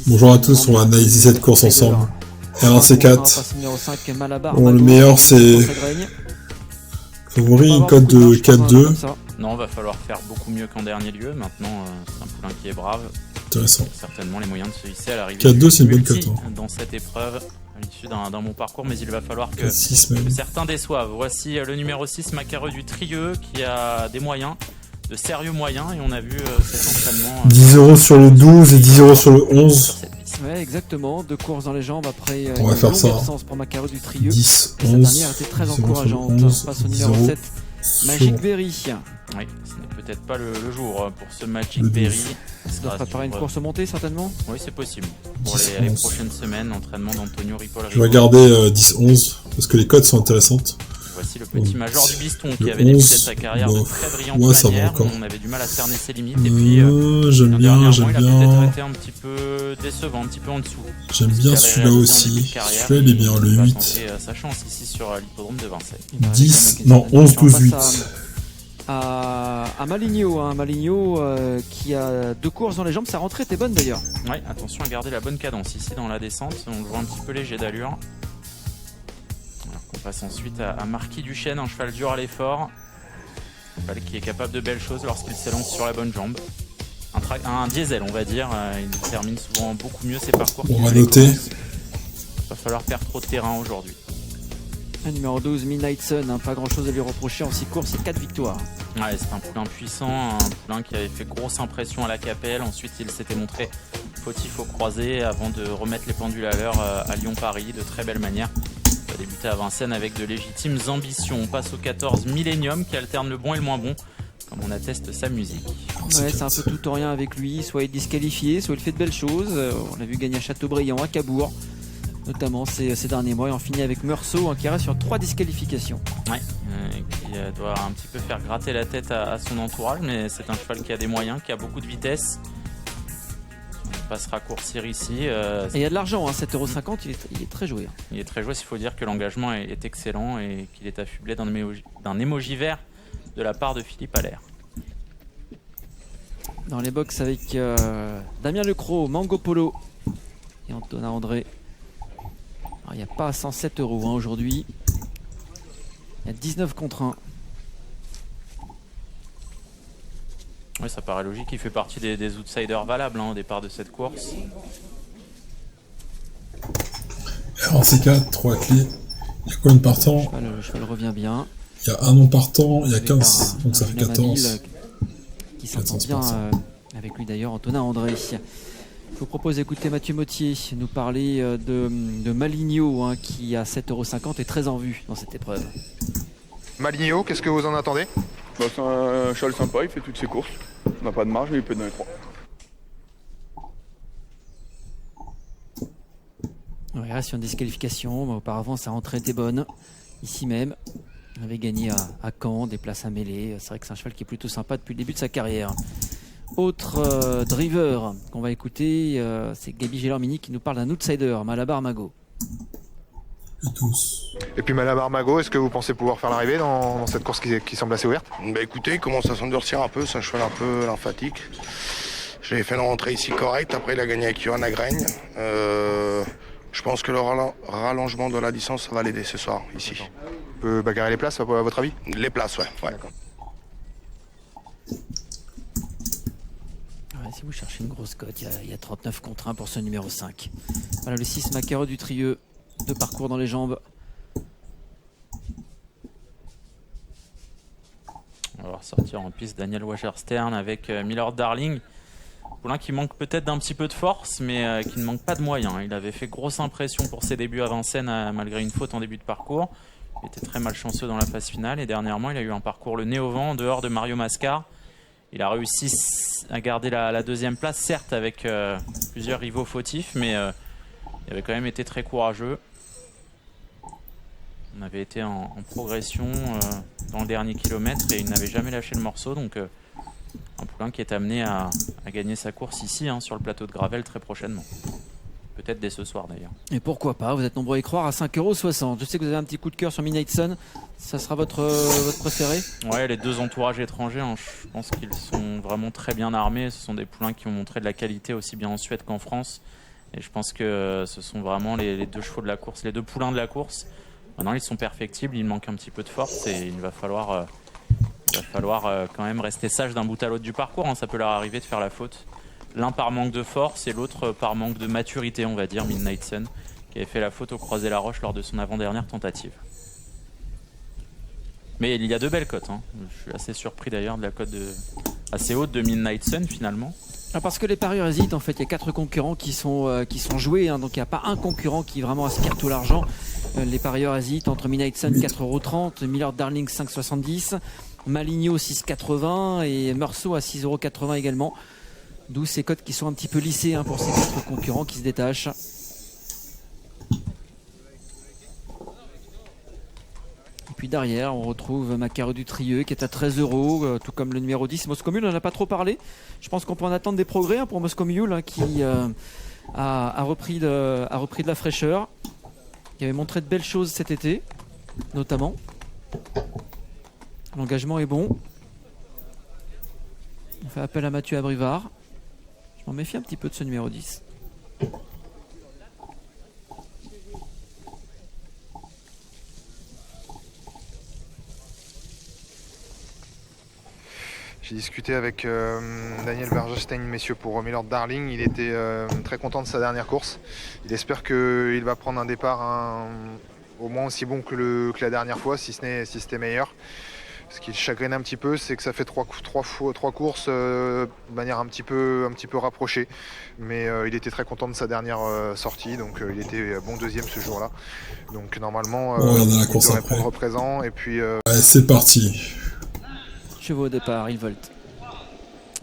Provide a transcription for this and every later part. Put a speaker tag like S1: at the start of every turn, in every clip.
S1: Bonjour à tous, on va analyser cette course ensemble. R1C4. Bon, le meilleur c'est Favori, une cote de 4-2.
S2: Non, va falloir faire beaucoup mieux qu'en dernier lieu. Maintenant, c'est un poulain qui est brave.
S1: Intéressant.
S2: Certainement les moyens de se hisser à l'arrivée.
S1: 4-2, c'est une bonne cote.
S2: Dans cette épreuve, à l'issue d'un bon parcours, mais il va falloir que
S1: même.
S2: certains déçoivent. Voici le numéro 6, Macareux du Trieux, qui a des moyens, de sérieux moyens, et on a vu cet entraînement.
S1: 10 € sur le 12 et 10 € sur le 11.
S3: Ouais, exactement. Deux courses dans les jambes après
S1: on va faire ça.
S3: Absence pour Macareux du Trieux.
S1: 10, 11.
S3: Cette dernière était très encourageante. On passe au numéro 7, Magic Berry.
S2: Oui, ce n'est peut-être pas le jour pour ce Magic Berry.
S3: Ça doit préparer une course montée certainement.
S2: Oui, c'est possible. Pour les prochaines semaines, entraînement d'Antonio Ripoll.
S1: Je vais regarder 10-11 parce que les codes sont intéressantes.
S2: Voici le petit major du Biston qui avait débuté sa carrière de très brillante manière. On avait du mal à cerner ses limites. Et puis,
S1: j'aime bien.
S2: Il a peut-être été un petit peu décevant, un petit peu en dessous.
S1: J'aime bien celui-là aussi. Celui-là, il est bien, le 8.
S2: Sa chance ici sur l'hippodrome de Vincennes.
S1: 10, non, 11, 12, 8.
S3: À Maligno, qui a deux courses dans les jambes, sa rentrée était bonne d'ailleurs.
S2: Oui, attention à garder la bonne cadence ici dans la descente, on le voit un petit peu léger d'allure. On passe ensuite à Marquis du Chêne, un cheval dur à l'effort, un cheval qui est capable de belles choses lorsqu'il s'élance sur la bonne jambe. Un diesel on va dire, il termine souvent beaucoup mieux ses parcours.
S1: On va noter.
S2: Il va falloir perdre trop de terrain aujourd'hui.
S3: Numéro 12, Midnight Sun, pas grand chose à lui reprocher en 6 courses et 4 victoires.
S2: Ouais, c'est un poulain puissant, un poulain qui avait fait grosse impression à la Capelle. Ensuite, il s'était montré fautif au croisé avant de remettre les pendules à l'heure à Lyon-Paris de très belle manière. Il a débuté à Vincennes avec de légitimes ambitions. On passe au 14 Millennium qui alterne le bon et le moins bon, comme on atteste sa musique.
S3: Ouais, c'est un peu tout ou rien avec lui. Soit il est disqualifié, soit il fait de belles choses. On l'a vu gagner à Châteaubriand, à Cabourg, notamment ces derniers mois, et on finit avec Meursault qui reste sur 3 disqualifications.
S2: Ouais, qui doit un petit peu faire gratter la tête à son entourage, mais c'est un cheval qui a des moyens, qui a beaucoup de vitesse. On va se raccourcir ici.
S3: Et il y a de l'argent, 7,50 €, il est très joué.
S2: Il est très joué, il faut dire que l'engagement est excellent et qu'il est affublé d'un émoji vert de la part de Philippe Allaire.
S3: Dans les box avec Damien Lecros, Mango Polo et Antonin André. Il n'y a pas 107 € aujourd'hui. Il y a 19 contre 1.
S2: Oui, ça paraît logique. Il fait partie des outsiders valables au départ de cette course.
S1: R1C4, 3 clés. Il y a combien de partants?
S3: Le cheval revient bien.
S1: Il y a un non partant, il y a 15, donc ça fait 14.
S3: Qui s'entend bien avec lui d'ailleurs, Antonin André. Je vous propose d'écouter Mathieu Mottier nous parler de Maligno qui a 7,50 € et très en vue dans cette épreuve.
S4: Maligno, qu'est-ce que vous en attendez?
S5: C'est un cheval sympa, il fait toutes ses courses. On n'a pas de marge, mais il peut donner 3.
S3: Il reste sur une disqualification, mais auparavant sa rentrée était bonne. Ici même, il avait gagné à Caen, des places à mêler. C'est vrai que c'est un cheval qui est plutôt sympa depuis le début de sa carrière. Autre driver qu'on va écouter, c'est Gaby Gélormini qui nous parle d'un outsider, Malabar Mago.
S4: Et puis Malabar Mago, est-ce que vous pensez pouvoir faire l'arrivée dans cette course qui semble assez ouverte?
S6: Écoutez, il commence à s'endurcir un peu, c'est un cheval un peu lymphatique. J'avais fait une rentrée ici correcte, après il a gagné avec Johan Agraigne. Je pense que le rallongement de la distance va l'aider ce soir, ici.
S4: On peut bagarrer les places, à votre avis?
S6: Les places, ouais.
S3: Si vous cherchez une grosse cote, il y a 39 contre 1 pour ce numéro 5. Voilà le 6 Macareux du Trieux, 2 parcours dans les jambes.
S2: On va ressortir en piste Daniel Wagerstern avec Miller Darling. Poulain qui manque peut-être d'un petit peu de force, mais qui ne manque pas de moyens. Il avait fait grosse impression pour ses débuts à Vincennes malgré une faute en début de parcours. Il était très malchanceux dans la phase finale et dernièrement il a eu un parcours le nez au vent en dehors de Mario Mascar. Il a réussi à garder la deuxième place, certes avec plusieurs rivaux fautifs, mais il avait quand même été très courageux. On avait été en progression dans le dernier kilomètre et il n'avait jamais lâché le morceau. Donc un poulain qui est amené à gagner sa course ici sur le plateau de Gravel très prochainement. Peut-être dès ce soir d'ailleurs.
S3: Et pourquoi pas, vous êtes nombreux à y croire, à 5,60 €. Je sais que vous avez un petit coup de cœur sur Midnight Sun. Ça sera votre préféré?
S2: Ouais, les deux entourages étrangers, je pense qu'ils sont vraiment très bien armés. Ce sont des poulains qui ont montré de la qualité aussi bien en Suède qu'en France. Et je pense que ce sont vraiment les deux chevaux de la course, les deux poulains de la course. Maintenant, ils sont perfectibles, il manque un petit peu de force et il va falloir quand même rester sage d'un bout à l'autre du parcours. Hein. Ça peut leur arriver de faire la faute. L'un par manque de force et l'autre par manque de maturité, on va dire, Midnight Sun, qui avait fait la faute au Croisé-la-Roche lors de son avant-dernière tentative. Mais il y a de belles cotes. Hein. Je suis assez surpris d'ailleurs de la cote assez haute de Midnight Sun finalement.
S3: Parce que les parieurs hésitent, en fait, il y a 4 concurrents qui sont joués, hein, donc il n'y a pas un concurrent qui vraiment aspire tout l'argent. Les parieurs hésitent entre Midnight Sun 4,30 €, Milord Darling 5,70 €, Maligno 6,80 € et Meursault à 6,80 € également. D'où ces cotes qui sont un petit peu lissées, hein, pour ces 4 concurrents qui se détachent. Et puis derrière, on retrouve Macaro du Trieux qui est à 13 €, tout comme le numéro 10. Moscow Mule, on n'en a pas trop parlé. Je pense qu'on peut en attendre des progrès, hein, pour Moscow Mule, hein, qui a repris de la fraîcheur, qui avait montré de belles choses cet été, notamment. L'engagement est bon. On fait appel à Mathieu Abrivard. Je m'en méfie un petit peu de ce numéro 10.
S4: J'ai discuté avec Daniel Bergerstein, messieurs, pour Milord Darling. Il était très content de sa dernière course. Il espère qu'il va prendre un départ au moins aussi bon que la dernière fois, si c'était meilleur. Ce qui le chagrine un petit peu, c'est que ça fait trois courses de manière un petit peu rapprochée. Mais il était très content de sa dernière sortie, donc il était bon deuxième ce jour-là. Donc normalement,
S1: on
S4: il
S1: la course
S4: devrait
S1: après.
S4: prendre présent. Et puis,
S1: Allez, c'est parti.
S3: Chevaux au départ, il volte.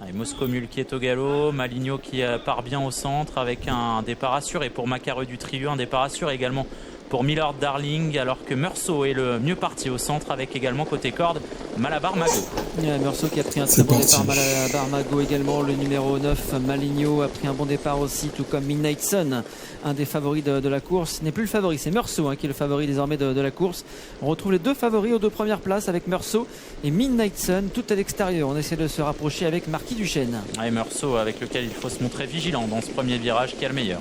S2: Et Moscow Mule qui est au galop, Maligno qui part bien au centre avec un départ assuré pour Macaro du Trieux, un départ assuré également pour Milord Darling, alors que Meursault est le mieux parti au centre avec également côté corde Malabar Mago.
S3: Meursault qui a pris un très bon départ, Malabar Mago également, le numéro 9 Maligno a pris un bon départ aussi, tout comme Midnight Sun, un des favoris de la course. Ce n'est plus le favori, c'est Meursault, hein, qui est le favori désormais de la course. On retrouve les deux favoris aux deux premières places avec Meursault et Midnight Sun, tout à l'extérieur. On essaie de se rapprocher avec Marquis Duchesne.
S2: Et Meursault avec lequel il faut se montrer vigilant dans ce premier virage, qui est le meilleur.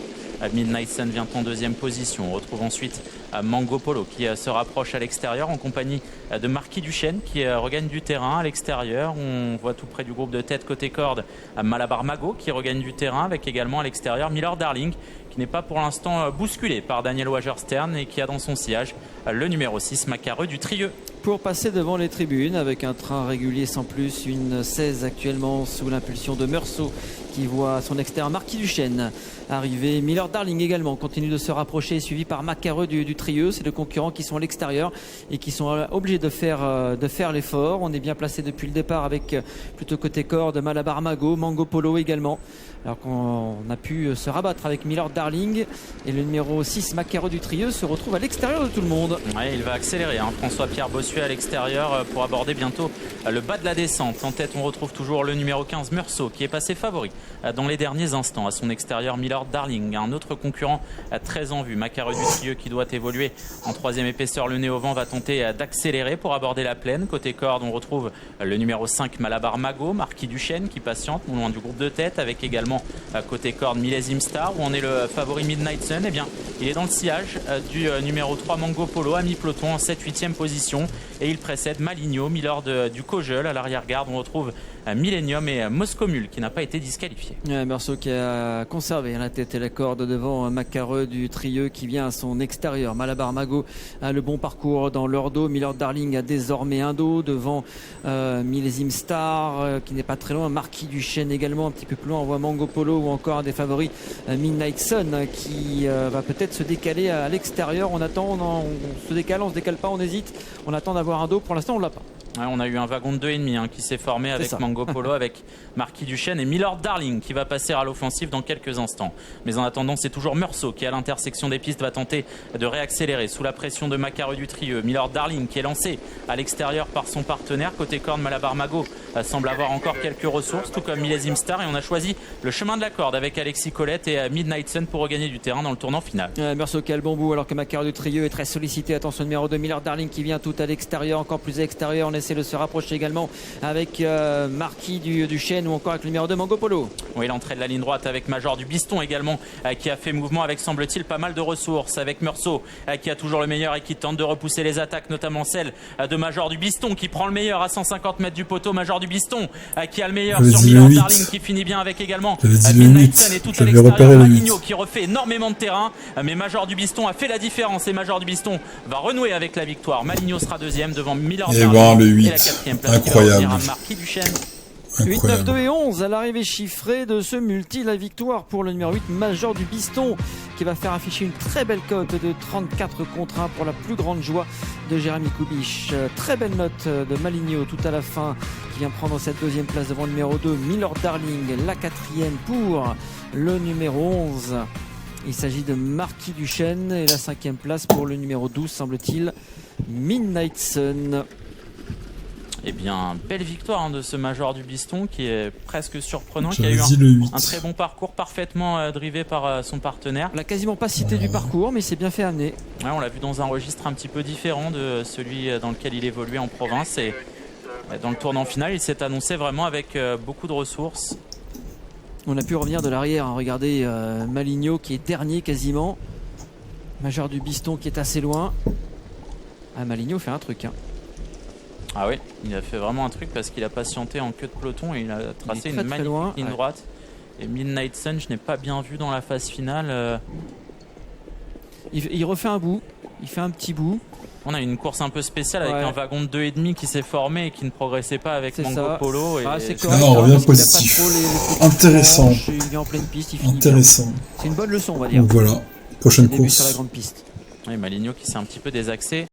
S2: Midnight Sun vient en deuxième position. On retrouve ensuite Mango Polo qui se rapproche à l'extérieur en compagnie de Marquis Duchesne qui regagne du terrain à l'extérieur. On voit tout près du groupe de tête côté corde Malabar Mago qui regagne du terrain avec également à l'extérieur Milord Darling qui n'est pas pour l'instant bousculé par Daniel Wagerstern et qui a dans son sillage le numéro 6 Macaro du Trieux.
S3: Pour passer devant les tribunes avec un train régulier sans plus, une 16 actuellement sous l'impulsion de Meursault qui voit son extérieur Marquis Duchesne arriver. Milord Darling également continue de se rapprocher, suivi par Macaro du Trieux. C'est les concurrents qui sont à l'extérieur et qui sont obligés de faire l'effort. On est bien placé depuis le départ avec plutôt côté corde Malabar Mago, Mango Polo également. Alors qu'on a pu se rabattre avec Milord Darling et le numéro 6 Macaro du Trieux se retrouve à l'extérieur de tout le monde.
S2: Ouais, il va accélérer, hein. François-Pierre Bossuet à l'extérieur pour aborder bientôt le bas de la descente. En tête, on retrouve toujours le numéro 15 Meursault qui est passé favori dans les derniers instants. À son extérieur, Milord Darling, un autre concurrent très en vue. Macaro du Trieux qui doit évoluer en troisième épaisseur. Le nez au vent va tenter d'accélérer pour aborder la plaine. Côté corde, on retrouve le numéro 5 Malabar Mago, Marquis Duchesne qui patiente non loin du groupe de tête avec également à côté corde Millésime Star où on est le favori Midnight Sun. Eh bien, il est dans le sillage du numéro 3 Mango Polo à mi-peloton en 7-8e position et il précède Maligno, Milord du Cojeul. À l'arrière-garde, on retrouve Millennium et Moscow Mule qui n'a pas été disqualifié.
S3: Meursault qui a conservé la tête et la corde devant Macaro du Trieux qui vient à son extérieur. Malabar Mago a le bon parcours dans leur dos. Milord Darling a désormais un dos devant Millésime Star qui n'est pas très loin. Marquis Duchesne également un petit peu plus loin. On voit Mango Polo ou encore un des favoris Midnight Sun qui va peut-être se décaler à l'extérieur. On attend, on se décale pas, on hésite. On attend d'avoir un dos. Pour l'instant, on l'a pas.
S2: Ouais, on a eu un wagon de 2,5 qui s'est formé avec Mango Polo, avec Marquis Duchesne et Milord Darling qui va passer à l'offensive dans quelques instants. Mais en attendant, c'est toujours Meursault qui à l'intersection des pistes va tenter de réaccélérer sous la pression de Macaro du Trieux. Milord Darling qui est lancé à l'extérieur par son partenaire. Côté corde, Malabar Mago semble avoir encore quelques ressources, tout comme Millésime Star. Et on a choisi le chemin de la corde avec Alexis Colette et Midnight Sun pour regagner du terrain dans le tournant final.
S3: Meursault qui a le bon bout alors que Macaro du Trieux est très sollicité. Attention, numéro 2 Milord Darling qui vient tout à l'extérieur, encore plus à l'extérieur. On essaie essaie de se rapprocher également avec Marquis du Chêne ou encore avec le numéro 2 Mango Polo.
S2: Oui, l'entrée de la ligne droite avec Major du Biston également qui a fait mouvement avec, semble-t-il, pas mal de ressources, avec Meursault qui a toujours le meilleur et qui tente de repousser les attaques, notamment celle de Major du Biston qui prend le meilleur à 150 mètres du poteau. Major du Biston qui a le meilleur sur Milord Darling qui finit bien avec également Midnight et tout à l'extérieur Maligno qui refait énormément de terrain, mais Major du Biston a fait la différence et Major du Biston va renouer avec la victoire. Maligno sera deuxième devant Milord
S1: Et
S2: Darling
S1: ben, le 8.
S2: et la quatrième place
S1: Incroyable.
S2: qui va revenir à Marquis du Chêne.
S3: 8, 9, 2 et 11 à l'arrivée chiffrée de ce multi. La victoire pour le numéro 8 Major du Biston qui va faire afficher une très belle cote de 34 contre 1 pour la plus grande joie de Jérémy Kubisch. Très belle note de Maligno tout à la fin qui vient prendre cette deuxième place devant le numéro 2 Milord Darling. La quatrième pour le numéro 11. Il s'agit de Marquis du Chêne et la cinquième place pour le numéro 12 semble-t-il Midnight Sun.
S2: Eh bien, belle victoire de ce Major du Biston qui est presque surprenant, qui a
S1: J'avais
S2: eu
S1: dit le 8.
S2: un très bon parcours, parfaitement drivé par son partenaire.
S3: On l'a quasiment pas cité du parcours, mais c'est bien fait amener.
S2: Ouais, on l'a vu dans un registre un petit peu différent de celui dans lequel il évoluait en province. Et dans le tournant final, il s'est annoncé vraiment avec beaucoup de ressources.
S3: On a pu revenir de l'arrière. Hein. Regardez Maligno qui est dernier quasiment. Major du Biston qui est assez loin. Ah, Maligno fait un truc. Hein.
S2: Ah oui, il a fait vraiment un truc parce qu'il a patienté en queue de peloton et il a tracé une magnifique ligne droite. Et Midnight Sun, je n'ai pas bien vu dans la phase finale.
S3: Il refait un bout, il fait un petit bout.
S2: On a une course un peu spéciale avec un wagon de 2,5 qui s'est formé et qui ne progressait pas avec Mango Polo. Et
S3: c'est correct,
S1: on revient positif.
S3: Intéressant. Il vient en pleine piste, il finit
S1: intéressant.
S3: Bien. C'est une bonne leçon, on va dire.
S1: Donc voilà, prochaine course.
S3: Sur la grande piste.
S2: Oui, Maligno qui s'est un petit peu désaxé.